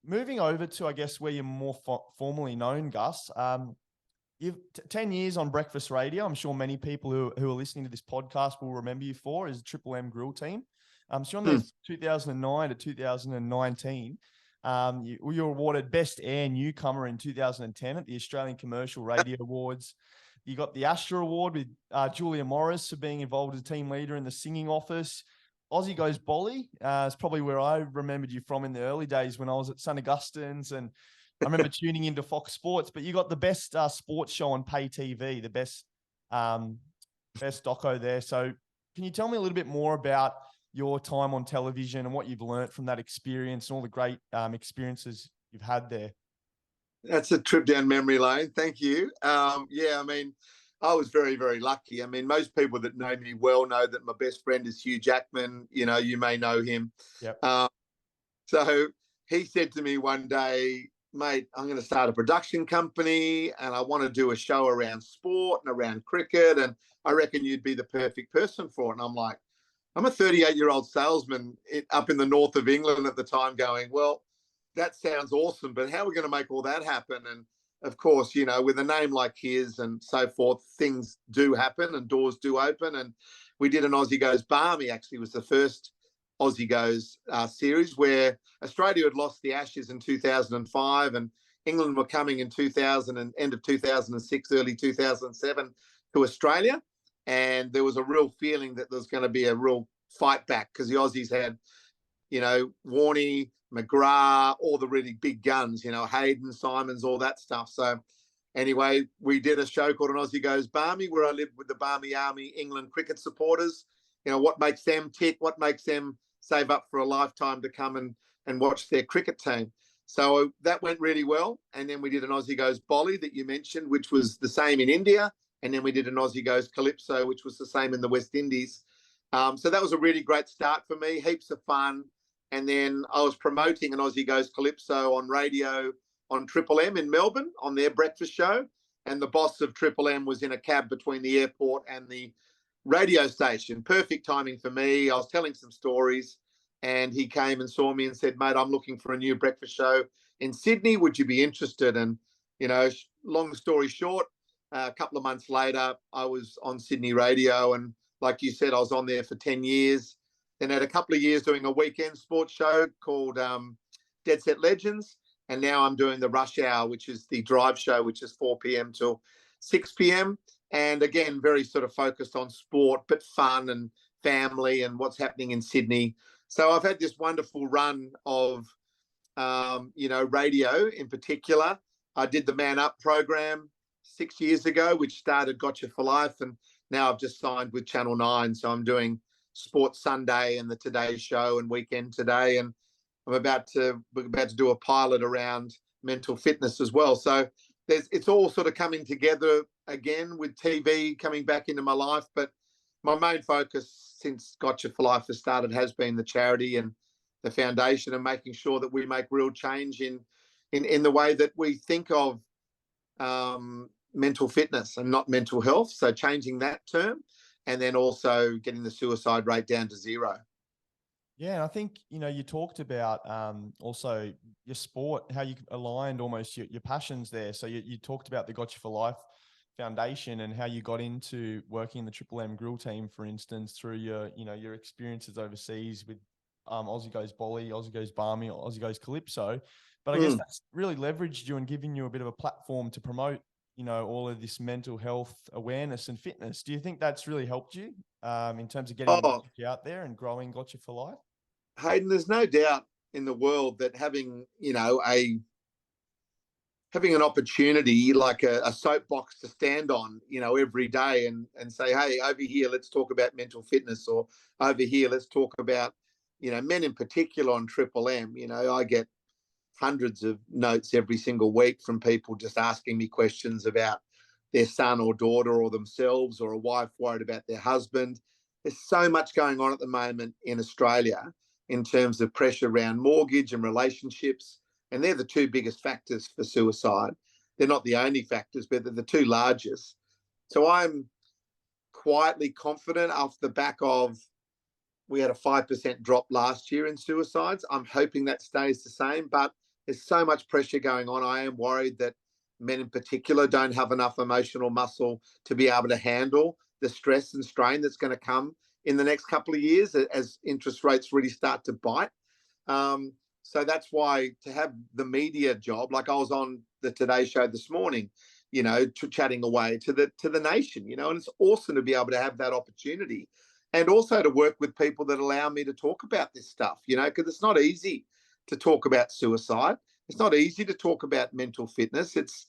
moving over to, I guess, where you're more formally known, Gus. You've 10 years on breakfast radio. I'm sure many people who are listening to this podcast will remember you for is Triple M Grill Team. So on the 2009 to 2019, you were awarded Best Air Newcomer in 2010 at the Australian Commercial Radio Awards. You got the Astra Award with Julia Morris for being involved as a team leader in the singing office. Aussie Goes Bolly. It's probably where I remembered you from in the early days when I was at St. Augustine's, and I remember tuning into Fox Sports. But you got the best sports show on pay TV, the best doco there. So can you tell me a little bit more about your time on television and what you've learned from that experience and all the great experiences you've had there? That's a trip down memory lane. Thank you. Yeah, I mean, I was very, very lucky. I mean, most people that know me well know that my best friend is Hugh Jackman. You know, you may know him. Yep. So he said to me one day, mate, I'm going to start a production company and I want to do a show around sport and around cricket, and I reckon you'd be the perfect person for it. And I'm like, I'm a 38-year-old salesman up in the north of England at the time going, well, that sounds awesome, but how are we going to make all that happen? And of course, you know, with a name like his and so forth, things do happen and doors do open. And we did an Aussie Goes Barmy, actually was the first Aussie Goes series, where Australia had lost the Ashes in 2005 and England were coming in 2000 and end of 2006, early 2007 to Australia. And there was a real feeling that there was going to be a real fight back because the Aussies had, you know, Warney, McGrath, all the really big guns, you know, Hayden, Simons, all that stuff. So anyway, we did a show called An Aussie Goes Barmy, where I lived with the Barmy Army England cricket supporters. You know, what makes them tick, what makes them save up for a lifetime to come and watch their cricket team. So that went really well. And then we did an Aussie Goes Bolly that you mentioned, which was the same in India. And then we did an Aussie Goes Calypso, which was the same in the West Indies. So that was a really great start for me, heaps of fun. And then I was promoting an Aussie Goes Calypso on radio on Triple M in Melbourne on their breakfast show. And the boss of Triple M was in a cab between the airport and the radio station. Perfect timing for me. I was telling some stories and he came and saw me and said, mate, I'm looking for a new breakfast show in Sydney. Would you be interested? And, you know, long story short, a couple of months later, I was on Sydney radio. And like you said, I was on there for 10 years. Then had a couple of years doing a weekend sports show called Dead Set Legends. And now I'm doing the Rush Hour, which is the drive show, which is 4 p.m. till 6 p.m. And again, very sort of focused on sport, but fun and family and what's happening in Sydney. So I've had this wonderful run of, you know, radio in particular. I did the Man Up program 6 years ago, which started Gotcha for Life. And now I've just signed with Channel 9. So I'm doing Sports Sunday and the Today Show and Weekend Today. And we're about to do a pilot around mental fitness as well. So it's all sort of coming together again with TV coming back into my life. But my main focus since Gotcha for Life has started has been the charity and the foundation and making sure that we make real change in the way that we think of mental fitness and not mental health. So changing that term and then also getting the suicide rate down to zero. Yeah, and I think, you know, you talked about also your sport, how you aligned almost your passions there. So you talked about the Gotcha for Life Foundation and how you got into working in the Triple M Grill Team, for instance, through your experiences overseas with Aussie Goes Bolly, Aussie Goes Barmy, Aussie Goes Calypso. But I guess that's really leveraged you and given you a bit of a platform to promote, you know, all of this mental health awareness and fitness. Do you think that's really helped you in terms of getting out there and growing Gotcha for Life? Hayden, there's no doubt in the world that having, you know, having an opportunity like a soapbox to stand on, you know, every day and say, hey, over here, let's talk about mental fitness, or over here, let's talk about, you know, men in particular on Triple M. You know, I get hundreds of notes every single week from people just asking me questions about their son or daughter or themselves, or a wife worried about their husband. There's so much going on at the moment in Australia in terms of pressure around mortgage and relationships. And they're the two biggest factors for suicide. They're not the only factors, but they're the two largest. So I'm quietly confident off the back of, we had a 5% drop last year in suicides. I'm hoping that stays the same, but There's so much pressure going on. I am worried that men in particular don't have enough emotional muscle to be able to handle the stress and strain that's going to come in the next couple of years as interest rates really start to bite. So that's why to have the media job, like I was on the Today Show this morning, you know, chatting away to the nation, you know, and it's awesome to be able to have that opportunity, and also to work with people that allow me to talk about this stuff, you know, because it's not easy to talk about suicide. It's not easy to talk about mental fitness. It's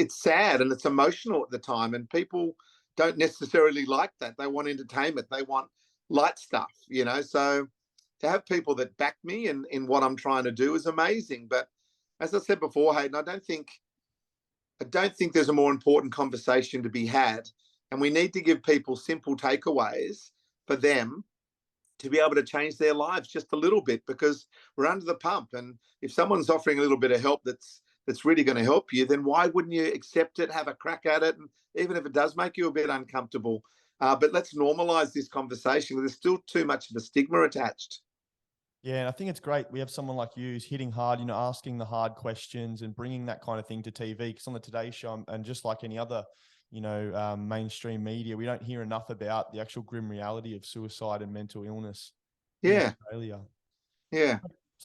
sad and it's emotional at the time, and people don't necessarily like that. They want entertainment. They want light stuff, you know. So to have people that back me in what I'm trying to do is amazing. But as I said before, Hayden, I don't think there's a more important conversation to be had, and we need to give people simple takeaways for them to be able to change their lives just a little bit, because we're under the pump. And if someone's offering a little bit of help that's really going to help you, then why wouldn't you accept it, have a crack at it? And even if it does make you a bit uncomfortable, but let's normalize this conversation. There's still too much of a stigma attached. Yeah, and I think it's great. We have someone like you who's hitting hard, you know, asking the hard questions and bringing that kind of thing to TV. Because on the Today Show, and just like any other, you know, mainstream media, we don't hear enough about the actual grim reality of suicide and mental illness in Yeah. Australia. Yeah.